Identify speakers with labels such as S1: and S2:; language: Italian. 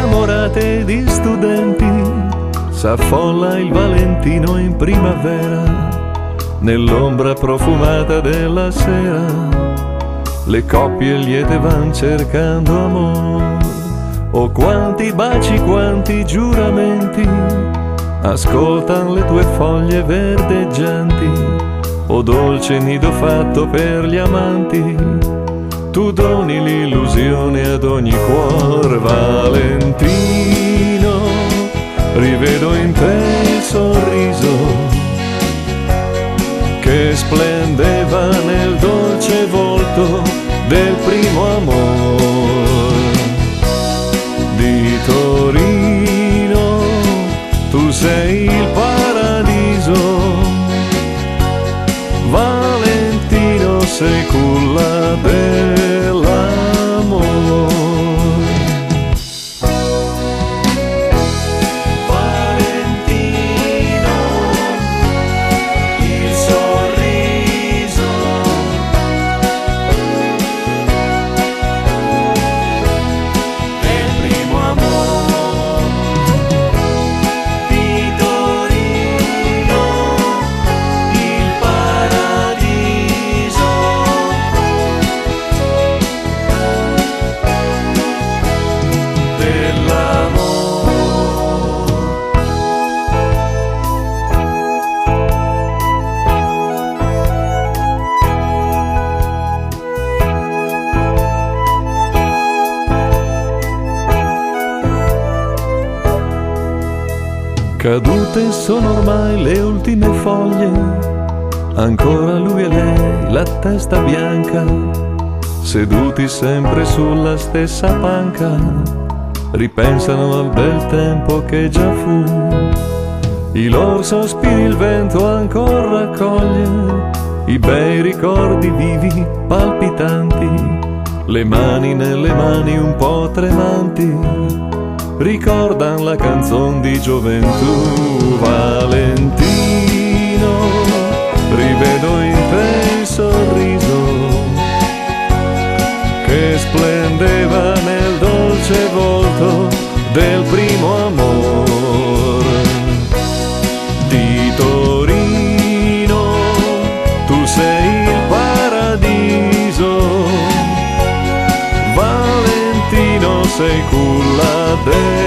S1: innamorate di studenti, s'affolla il Valentino in primavera, nell'ombra profumata della sera, le coppie liete van cercando amor. Oh, quanti baci, quanti giuramenti, ascoltan le tue foglie verdeggianti. Oh, dolce nido fatto per gli amanti, tu doni l'illusione ad ogni cuor. Valentino, rivedo in te il sorriso che splendeva nel dolce volto del primo amor. Di Torino tu sei il paradiso, Valentino sei culla dell'amor.
S2: Valentino, il sorriso del primo amor. Di Torino, il paradiso dell'amor.
S1: Cadute sono ormai le ultime foglie, ancora lui e lei, la testa bianca, seduti sempre sulla stessa panca, ripensano al bel tempo che già fu. I loro sospiri il vento ancora raccoglie, i bei ricordi vivi, palpitanti, le mani nelle mani un po' tremanti, ricordan la canzon di gioventù. Valentino, rivedo in te il sorriso che splendeva nel dolce volto del primo amor. Di Torino tu sei il paradiso, Valentino sei culla dell'amor.